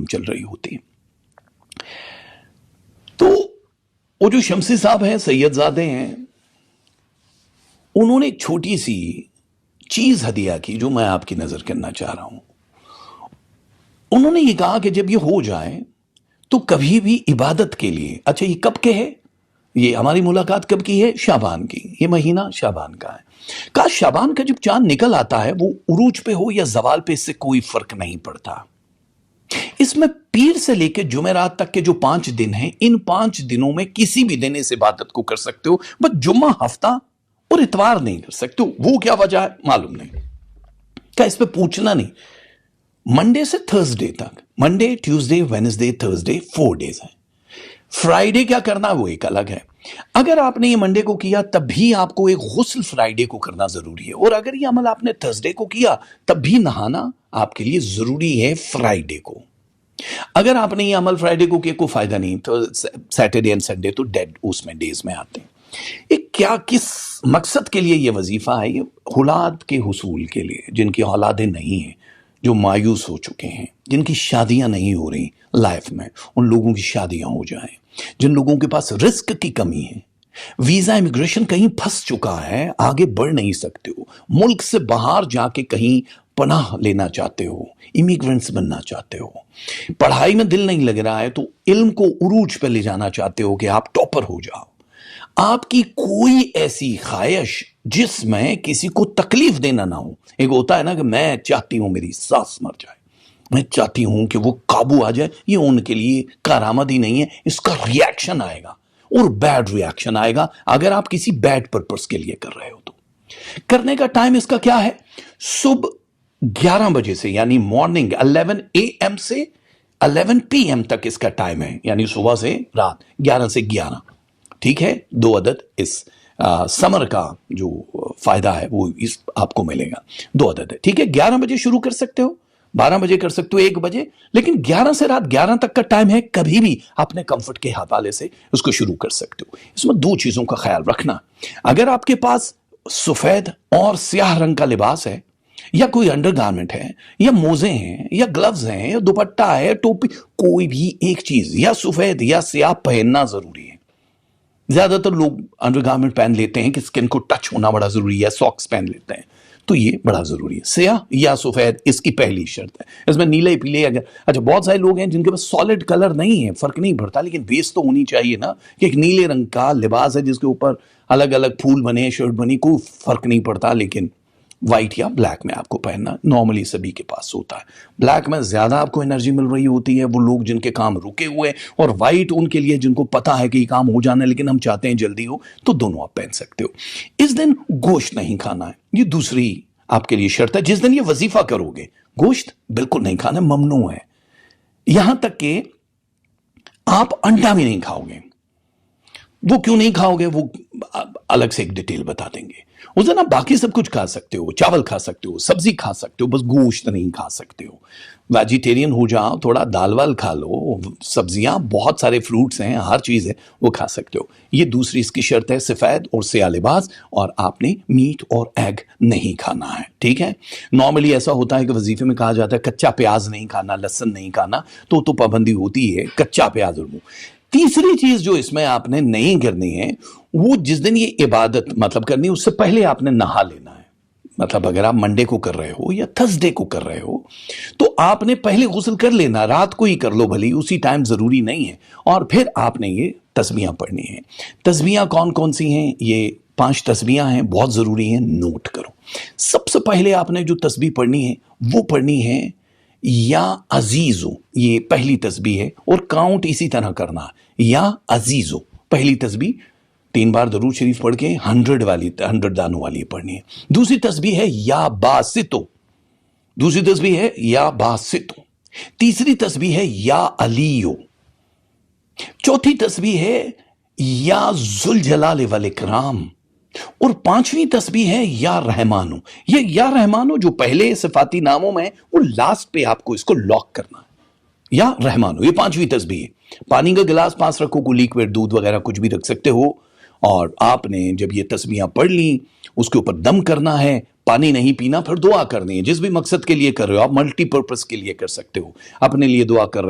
चल रही होती है। तो वो जो शमसी साहब हैं, सैयदजादे हैं, उन्होंने एक छोटी सी चीज हदिया की जो मैं आपकी नजर करना चाह रहा हूं। उन्होंने ये कहा कि जब ये हो जाए तो कभी भी इबादत के लिए, अच्छा ये कब के है, ये हमारी मुलाकात कब की है, शाबान की, ये महीना शाबान का है। कहा शाबान का जब चांद निकल आता है, वो उरूज पे हो या जवाल पे, इससे कोई फर्क नहीं पड़ता। इसमें पीर से लेकर जुमेरात तक के जो 5 दिन हैं, इन 5 दिनों में किसी भी दिन इस इबादत को कर सकते हो, बस जुम्मा, हफ्ता और इतवार नहीं कर सकते हो। वो क्या वजह है मालूम नहीं, क्या इस पे पूछना नहीं। मंडे से थर्सडे तक, Monday, Tuesday, Wednesday, Thursday, 4 days है। फ्राइडे क्या करना वो एक अलग है। अगर आपने ये मंडे को किया तब भी आपको एक गुस्ल फ्राइडे को करना जरूरी है, और अगर ये अमल आपने थर्सडे को किया तब भी नहाना आपके लिए जरूरी है फ्राइडे को। अगर आपने ये अमल फ्राइडे को किया कोई फायदा नहीं, तो सैटरडे एंड संडे तो डेड उसमें डेज में आते हैं। ये क्या, किस मकसद के लिए ये वजीफा है? ये औलाद के हुसूल के लिए, जिनकी औलादें नहीं हैं, जो मायूस हो चुके हैं, जिनकी शादियां नहीं हो रही लाइफ में, उन लोगों की शादियां हो जाएं। जिन लोगों के पास रिस्क की कमी है, वीजा इमिग्रेशन कहीं फंस चुका है, आगे बढ़ नहीं सकते हो, मुल्क से बाहर जाके कहीं पनाह लेना चाहते हो, इमिग्रेंट्स बनना चाहते हो, पढ़ाई में दिल नहीं लग रहा है तो इल्म को उरूज पे ले जाना चाहते हो कि आप टॉपर हो जाओ। आपकी कोई ऐसी ख्वाहिश जिसमें किसी को तकलीफ देना ना हो। एक होता है ना कि मैं चाहती हूं मेरी सास मर जाए, मैं चाहती हूं कि वो काबू आ जाए, ये उनके लिए कारामद ही नहीं है, इसका रिएक्शन आएगा और बैड रिएक्शन आएगा अगर आप किसी बैड पर्पस के लिए कर रहे हो। तो करने का टाइम इसका क्या है? सुबह 11 बजे से, यानी मॉर्निंग 11 AM से 11 PM तक इसका टाइम है, यानी सुबह से रात 11 से 11। ठीक है, 2 अदद इस समर का जो फायदा है वो इस आपको मिलेगा, 2 अदद है। ठीक है, 11 बजे शुरू कर सकते हो, 12 बजे कर सकते हो, 1 बजे, लेकिन 11 से रात 11 तक का टाइम है, कभी भी अपने कंफर्ट के हवाले से उसको शुरू कर सकते हो। इसमें 2 चीजों का ख्याल रखना। अगर आपके पास सफेद और स्याह रंग का लिबास है, या कोई अंडरगारमेंट है, या मोजे हैं, या ग्लव्स हैं, या दुपट्टा है, टोपी, कोई भी एक चीज या सफेद या स्याह पहनना जरूरी है। ज्यादातर लोग अंडरगारमेंट पहन लेते हैं कि स्किन को टच होना बड़ा जरूरी है, सॉक्स पहन लेते हैं, तो ये बड़ा जरूरी है। स्याह या सफेद इसकी पहली शर्त है। इसमें नीले पीले, अगर अच्छा बहुत सारे लोग हैं जिनके पास सॉलिड कलर नहीं है, फर्क नहीं पड़ता, लेकिन बेस तो होनी चाहिए ना कि एक नीले रंग का लिबास है जिसके ऊपर अलग अलग फूल बने, शर्ट बनी, कोई फर्क नहीं पड़ता, लेकिन व्हाइट या ब्लैक में आपको पहनना नॉर्मली सभी के पास होता है। ब्लैक में ज्यादा आपको एनर्जी मिल रही होती है, वो लोग जिनके काम रुके हुए, और व्हाइट उनके लिए जिनको पता है कि ये काम हो जाना है लेकिन हम चाहते हैं जल्दी हो, तो दोनों आप पहन सकते हो। इस दिन गोश्त नहीं खाना है, ये दूसरी आपके लिए शर्त है। जिस दिन ये वजीफा करोगे गोश्त बिल्कुल नहीं खाना, ममनू है। यहां तक कि आप अंडा भी नहीं खाओगे। वो क्यों नहीं खाओगे वो अलग से एक डिटेल बता देंगे। उस दिन आप बाकी सब कुछ खा सकते हो, चावल खा सकते हो, सब्जी खा सकते हो, बस गोश्त नहीं खा सकते हो। वेजिटेरियन हो जाओ, थोड़ा दाल वाल खा लो, सब्जियां, बहुत सारे फ्रूट्स हैं, हर चीज है, वो खा सकते हो। ये दूसरी इसकी शर्त है, सफेद और स्याह लिबास, और आपने मीट और एग नहीं खाना है। ठीक है, नॉर्मली ऐसा होता है कि वजीफे में कहा जाता है कच्चा प्याज नहीं खाना, लहसुन नहीं खाना, तो पाबंदी होती है कच्चा प्याज और मुंह। तीसरी चीज जो इसमें आपने नहीं करनी है, वो जिस दिन ये इबादत मतलब करनी है उससे पहले आपने नहा लेना है। मतलब अगर आप मंडे को कर रहे हो या थर्सडे को कर रहे हो तो आपने पहले गुस्ल कर लेना, रात को ही कर लो भली, उसी टाइम जरूरी नहीं है, और फिर आपने ये तस्बीहां पढ़नी है। तस्बीहां कौन कौन सी हैं? ये 5 तस्बीहां हैं, बहुत जरूरी हैं, नोट करो। सबसे पहले आपने जो तस्बीह पढ़नी है वो पढ़नी है या अजीजो, ये पहली तस्बीह है, और काउंट इसी तरह करना है, या अजीजो पहली तस्बीह 3 बार दरूद शरीफ पढ़ के 100 दानों वाली पढ़नी है। दूसरी तस्बीह है या बासितो, दूसरी तस्बीह है या बासितो। तीसरी तस्बीह है या अलियो। चौथी तस्बीह है या जुल जलाल वल इकराम, और 5वीं तस्बीह है या रहमानो। ये या रहमानो जो पहले सिफाती नामों में, वो लास्ट पे आपको इसको लॉक करना है, या रहमानो, ये 5वीं तस्बीह है। पानी का गिलास पास रखो, को लिक्विड दूध वगैरह कुछ भी रख सकते हो, اور آپ نے جب یہ تسمیاں پڑھ لیں، اس کے اوپر دم کرنا ہے، پانی نہیں پینا، پھر دعا کرنی ہے جس بھی مقصد کے لیے کر رہے ہو آپ، ملٹی پرپس کے لیے کر سکتے ہو، اپنے لیے دعا کر رہے